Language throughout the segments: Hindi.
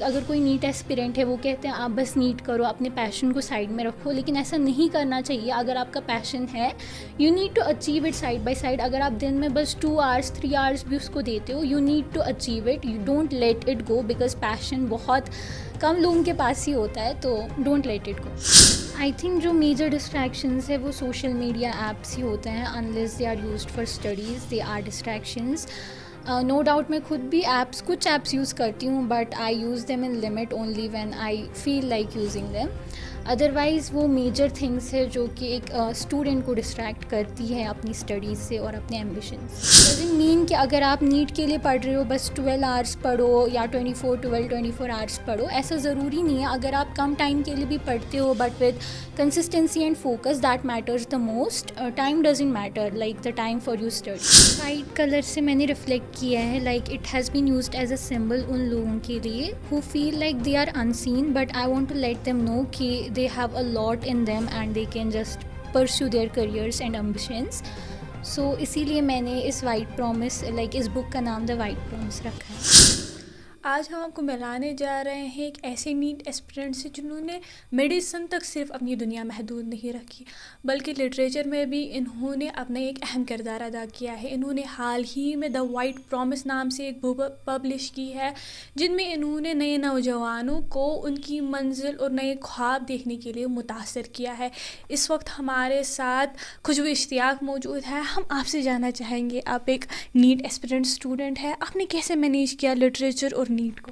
अगर कोई नीट एस्पिरेंट है वो कहते हैं आप बस नीट करो, अपने पैशन को साइड में रखो, लेकिन ऐसा नहीं करना चाहिए। अगर आपका पैशन है you need to achieve it side by side. अगर आप दिन में बस 2 आवर्स 3 आवर्स भी उसको देते हो, you need to achieve it, you don't let it go, because passion बहुत कम लोगों के पास ही होता है, तो don't let it go. I think जो मेजर डिस्ट्रैक्शंस है वो सोशल मीडिया ऐप्स ही होते हैं, unless they are used for studies they are distractions. No doubt मैं खुद भी कुछ ऐप्स यूज़ करती हूँ, but I use them in limit only when I feel like using them. Otherwise वो मेजर थिंग्स है जो कि एक स्टूडेंट को डिस्ट्रैक्ट करती है अपनी स्टडीज़ से और अपने एम्बिशंस। डजंट मीन कि अगर आप नीट के लिए पढ़ रहे हो बस 12 आवर्स पढ़ो या 24 आवर्स पढ़ो, ऐसा ज़रूरी नहीं है। अगर आप कम टाइम के लिए भी पढ़ते हो but with consistency and focus, that matters the most. Time doesn't matter, like the time for you study. White colour से मैंने रिफ्लेक्ट किया है, like it has been used as a symbol उन लोगों के लिए who feel like they are unseen, but I want to let them know कि they have a lot in them and they can just pursue their careers and ambitions. So इसीलिए मैंने इस वाइट प्रॉमिस इस बुक का नाम द वाइट प्रॉमिस रखा है। आज हम आपको मिलाने जा रहे हैं एक ऐसे नीट एस्पिरेंट से जिन्होंने मेडिसिन तक सिर्फ अपनी दुनिया महदूद नहीं रखी, बल्कि लिटरेचर में भी इन्होंने अपना एक अहम किरदार अदा किया है। इन्होंने हाल ही में द वाइट प्रॉमिस नाम से एक बुक पब्लिश की है, जिनमें इन्होंने नए नौजवानों को उनकी मंजिल और नए ख्वाब देखने के लिए मुतासर किया है। इस वक्त हमारे साथ खुशबू इश्तियाक मौजूद है। हम आपसे जानना चाहेंगे, आप एक नीट एस्पिरेंट स्टूडेंट है, आपने कैसे मैनेज किया लिटरेचर और नीट को?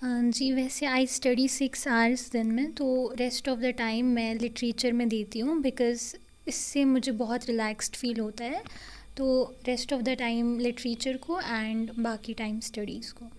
जी, वैसे आई स्टडी 6 आवर्स दिन में, तो रेस्ट ऑफ द टाइम मैं लिटरेचर में देती हूँ, बिकॉज़ इससे मुझे बहुत रिलैक्स्ड फील होता है। तो rest of the time literature को एंड बाकी टाइम स्टडीज़ को।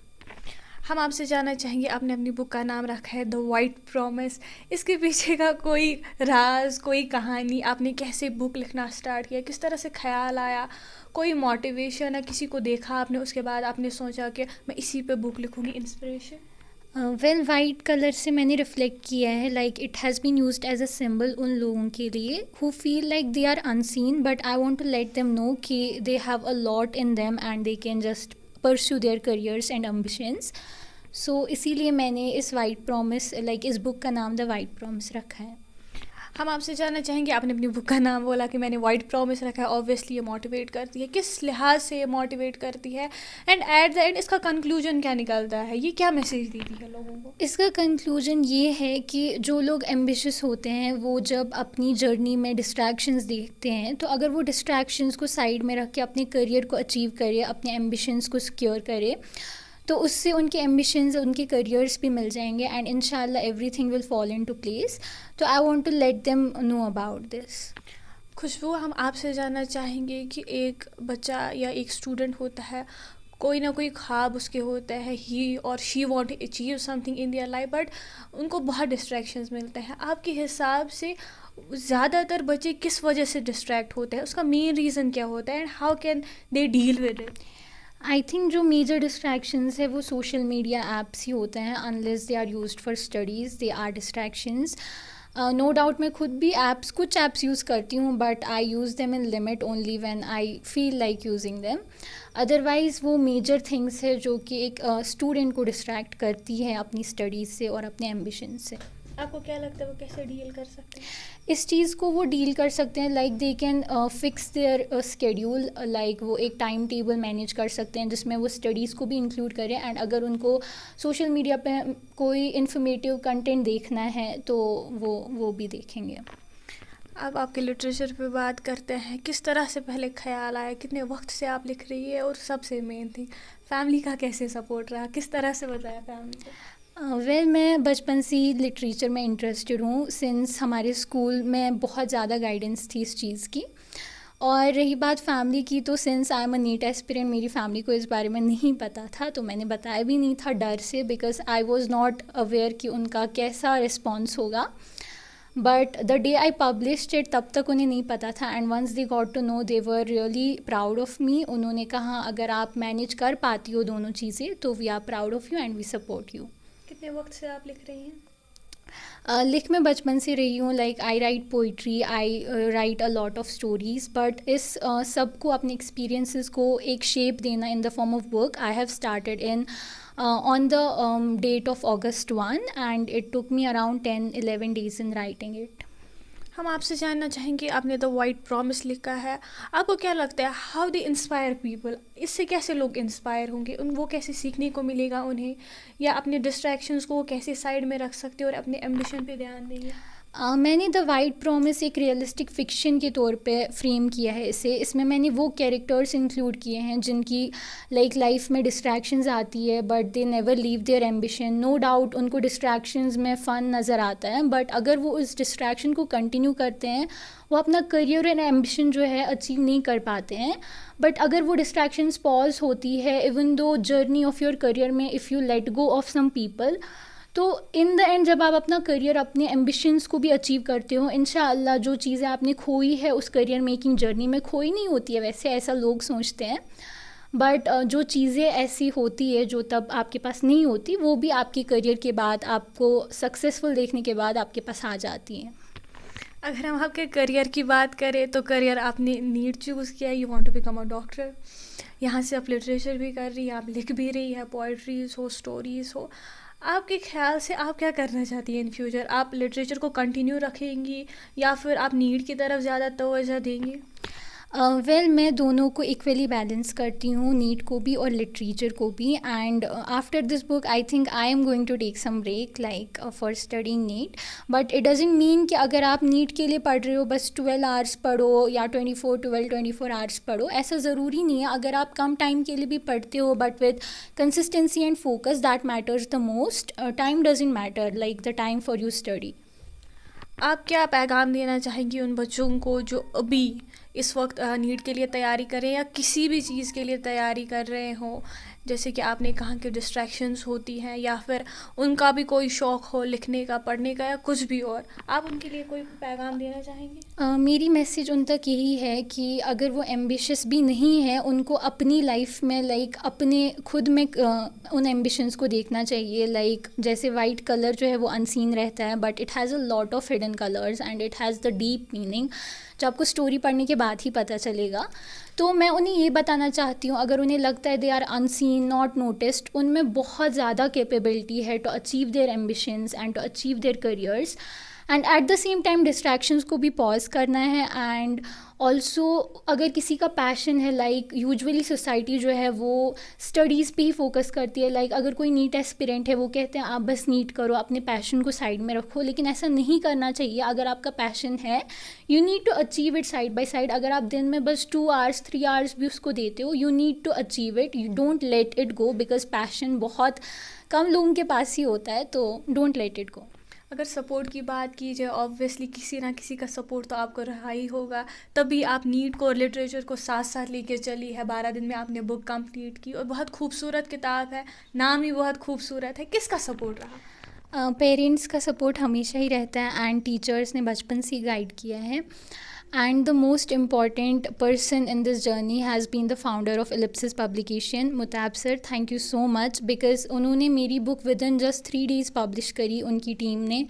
हम आपसे जानना चाहेंगे, आपने अपनी बुक का नाम रखा है द वाइट प्रॉमिस, इसके पीछे का कोई राज, कोई कहानी, आपने कैसे बुक लिखना स्टार्ट किया, किस तरह से ख्याल आया, कोई मोटिवेशन है, किसी को देखा आपने उसके बाद आपने सोचा कि मैं इसी पे बुक लिखूँगी, इंस्पिरेशन? वेल, वाइट कलर से मैंने रिफ्लेक्ट किया है, like it has been used as a symbol उन लोगों के लिए who feel like they are unseen, but I want to let them know कि they have a lot in them and they can just pursue their careers and ambitions. So इसीलिए मैंने इस वाइट प्रॉमिस इस बुक का नाम द वाइट प्रॉमिस रखा है। हम आपसे जानना चाहेंगे, आपने अपनी बुक का नाम बोला कि मैंने वाइट प्रॉमिस रखा है, ऑब्वियसली ये मोटिवेट करती है, किस लिहाज से ये मोटिवेट करती है, एंड एट द एंड इसका कंक्लूजन क्या निकलता है, ये क्या मैसेज देती है लोगों को? इसका कंक्लूजन ये है कि जो लोग एम्बिशियस होते हैं वो जब अपनी जर्नी में डिस्ट्रैक्शंस देखते हैं, तो अगर वो डिस्ट्रैक्शंस को साइड में रख के अपने करियर को अचीव करे, अपने एम्बिशंस को सिक्योर करे, तो उससे उनके एम्बिशंस, उनके करियर्स भी मिल जाएंगे एंड इंशाल्लाह everything will fall into place. तो I want to let them know about this. Khushboo, हम आपसे जानना चाहेंगे कि एक बच्चा या एक स्टूडेंट होता है, कोई ना कोई ख्वाब उसके होता है, ही और she want to achieve something in their life, but उनको बहुत डिस्ट्रैक्शंस मिलते हैं। आपके हिसाब से ज़्यादातर बच्चे किस वजह से डिस्ट्रैक्ट होते हैं, उसका मेन रीज़न क्या होता है, and how can they deal with it? I think जो मेजर डिस्ट्रैक्शंस है वो सोशल मीडिया ऐप्स ही होते हैं, unless they are used for studies they are distractions. No doubt मैं खुद भी कुछ ऐप्स यूज़ करती हूँ, but I use them in limit only when I feel like using them. Otherwise वो मेजर थिंग्स है जो कि एक स्टूडेंट को डिस्ट्रैक्ट करती है अपनी स्टडीज़ से और अपने एम्बिशन से। आपको क्या लगता है वो कैसे डील कर सकते हैं इस चीज़ को? वो डील कर सकते हैं like they can fix there schedule, like वो एक टाइम टेबल मैनेज कर सकते हैं जिसमें वो स्टडीज़ को भी इंक्लूड करें, एंड अगर उनको सोशल मीडिया पे कोई इन्फॉर्मेटिव कंटेंट देखना है तो वो भी देखेंगे। अब आपके लिटरेचर पे बात करते हैं, किस तरह से पहले ख्याल आया, कितने वक्त से आप लिख रही है, और सबसे मेन थिंग फैमिली का कैसे सपोर्ट रहा, किस तरह से बताया फैमिली को? वेल, मैं बचपन से ही लिटरेचर में इंटरेस्टेड हूँ, सिंस हमारे स्कूल में बहुत ज़्यादा गाइडेंस थी इस चीज़ की। और रही बात फैमिली की, तो since I am a NEET aspirant, मेरी फैमिली को इस बारे में नहीं पता था, तो मैंने बताया भी नहीं था डर से, because I was not aware कि उनका कैसा रिस्पॉन्स होगा। But the day I published it तब तक उन्हें नहीं पता था, and once they got to know they were really proud of me. उन्होंने कहा अगर आप मैनेज कर पाती हो दोनों चीज़ें तो we are proud of you and we support you. कितने वक्त से आप लिख रही हैं? लिख मैं बचपन से रही हूँ, like I right poetry, I right a lot of stories, but इस सबको अपने एक्सपीरियंसेस को एक शेप देना in the form of book I have started in on the date of August 1, and it took me around 10-11 days in writing it. हम आपसे जानना चाहेंगे, आपने द वाइट प्रॉमिस लिखा है, आपको क्या लगता है हाउ दे इंस्पायर पीपल, इससे कैसे लोग इंस्पायर होंगे, उन वो कैसे सीखने को मिलेगा उन्हें, या अपने डिस्ट्रैक्शंस को कैसे साइड में रख सकते और अपने एम्बिशन पे ध्यान देंगे? मैंने द वाइट प्रॉमिस एक रियलिस्टिक फ़िक्शन के तौर पे फ्रेम किया है इसे। इसमें मैंने वो कैरेक्टर्स इंक्लूड किए हैं जिनकी लाइफ में डिस्ट्रैक्शंस आती है but they never leave their ambition. No doubt उनको डिस्ट्रैक्शंस में फ़न नज़र आता है, बट अगर वो उस डिस्ट्रैक्शन को कंटिन्यू करते हैं वो अपना करियर एंड एम्बिशन जो है अचीव नहीं कर पाते हैं। बट अगर वो डिस्ट्रैक्शंस पॉज होती है, even though journey of your career में if you let go of some people, तो इन द एंड जब आप अपना करियर, अपने एम्बिशंस को भी अचीव करते हो, इंशाअल्लाह जो चीज़ें आपने खोई है उस करियर मेकिंग जर्नी में, खोई नहीं होती है वैसे, ऐसा लोग सोचते हैं, बट जो चीज़ें ऐसी होती है जो तब आपके पास नहीं होती, वो भी आपके करियर के बाद, आपको सक्सेसफुल देखने के बाद आपके पास आ जाती हैं। अगर हम आपके करियर की बात करें तो करियर आपने नीट चूज़ किया, you want to become a doctor, यहाँ से आप लिटरेचर भी कर रही हैं, आप लिख भी रही है, पोइट्रीज़ हो, स्टोरीज़ हो। आपके ख्याल से आप क्या करना चाहती हैं इन फ्यूचर? आप लिटरेचर को कंटिन्यू रखेंगी या फिर आप नीट की तरफ ज़्यादा तवज्जो देंगी? वेल मैं दोनों को इक्वली बैलेंस करती हूँ, नीट को भी और लिटरेचर को भी। And after this book I think I am going to take some break like for studying NEET, but it doesn't mean कि अगर आप नीट के लिए पढ़ रहे हो बस 12 आवर्स पढ़ो या 24 आवर्स पढ़ो, ऐसा ज़रूरी नहीं है। अगर आप कम टाइम के लिए भी पढ़ते हो but with consistency and focus, that matters the most. Time doesn't matter, like the time for you study. आप क्या पैगाम देना चाहेंगी उन बच्चों को जो अभी इस वक्त नीट के लिए तैयारी करें या किसी भी चीज़ के लिए तैयारी कर रहे हों, जैसे कि आपने कहा कि डिस्ट्रैक्शंस होती हैं, या फिर उनका भी कोई शौक़ हो लिखने का, पढ़ने का, या कुछ भी और, आप उनके लिए कोई पैगाम देना चाहेंगे? मेरी मैसेज उन तक यही है कि अगर वो एम्बिशियस भी नहीं है, उनको अपनी लाइफ में लाइक अपने खुद में उन एम्बिशंस को देखना चाहिए। लाइक जैसे वाइट कलर जो है वो अनसीन रहता है, but it has a lot of hidden colours and it has the deep meaning जो आपको स्टोरी पढ़ने के बाद ही पता चलेगा। तो मैं उन्हें ये बताना चाहती हूँ, अगर उन्हें लगता है they are unseen, not noticed, उनमें बहुत ज़्यादा कैपेबिलिटी है to achieve their ambitions and to achieve their careers, and at the same time distractions को भी पॉज करना है। एंड ऑल्सो अगर किसी का पैशन है, लाइक यूजुअली सोसाइटी जो है वो स्टडीज़ पे ही फोकस करती है, लाइक अगर कोई नीट एस्पिरेंट है वो कहते हैं आप बस नीट करो, अपने पैशन को साइड में रखो, लेकिन ऐसा नहीं करना चाहिए। अगर आपका पैशन है you need to achieve it side by side. अगर आप दिन में बस 2 आवर्स 3 आवर्स भी उसको देते हो, you need to achieve it, you don't let it go, because passion बहुत कम लोगों के पास ही होता है, तो डोंट लेट इट गो। अगर सपोर्ट की बात की जाए, ऑब्वियसली किसी ना किसी का सपोर्ट तो आपको रहा ही होगा, तभी आप नीट को और लिटरेचर को साथ साथ लेके चली है। 12 दिन में आपने बुक कंप्लीट की और बहुत खूबसूरत किताब है, नाम ही बहुत खूबसूरत है। किसका सपोर्ट रहा? पेरेंट्स का सपोर्ट हमेशा ही रहता है एंड टीचर्स ने बचपन से गाइड किया है। And the most important person in this journey has been the founder of Ellipsis Publication, Mutab sir, thank you so much, because उन्होंने मेरी book within just 3 days publish करी उनकी टीम ने।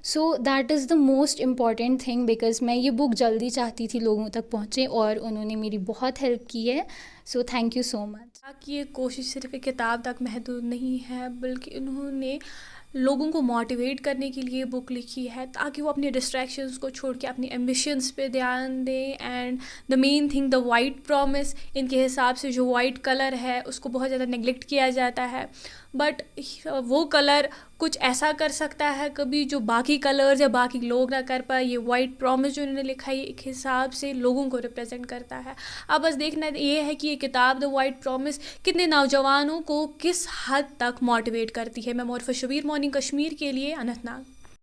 So that is the most important thing, because मैं ये book जल्दी चाहती थी लोगों तक पहुँचे और उन्होंने मेरी बहुत हेल्प की है। So thank you so much। कि ये कोशिश सिर्फ एक किताब तक महदूद नहीं है, बल्कि उन्होंने लोगों को मोटिवेट करने के लिए बुक लिखी है ताकि वो अपने डिस्ट्रैक्शंस को छोड़ के अपने एम्बिशंस पे ध्यान दें। And the main thing, the white promise, इनके हिसाब से जो वाइट कलर है उसको बहुत ज़्यादा नेगलेक्ट किया जाता है, बट वो कलर कुछ ऐसा कर सकता है कभी जो बाकी कलर्स या बाकी लोग ना कर पाए। ये वाइट प्रॉमिस जो इन्होंने लिखा है एक हिसाब से लोगों को रिप्रेजेंट करता है। अब बस देखना ये है कि ये किताब द वाइट प्रॉमिस कितने नौजवानों को किस हद तक मोटिवेट करती है। मैं मोरफ़ा शबीर, मॉर्निंग कश्मीर के लिए, अनंतनाग।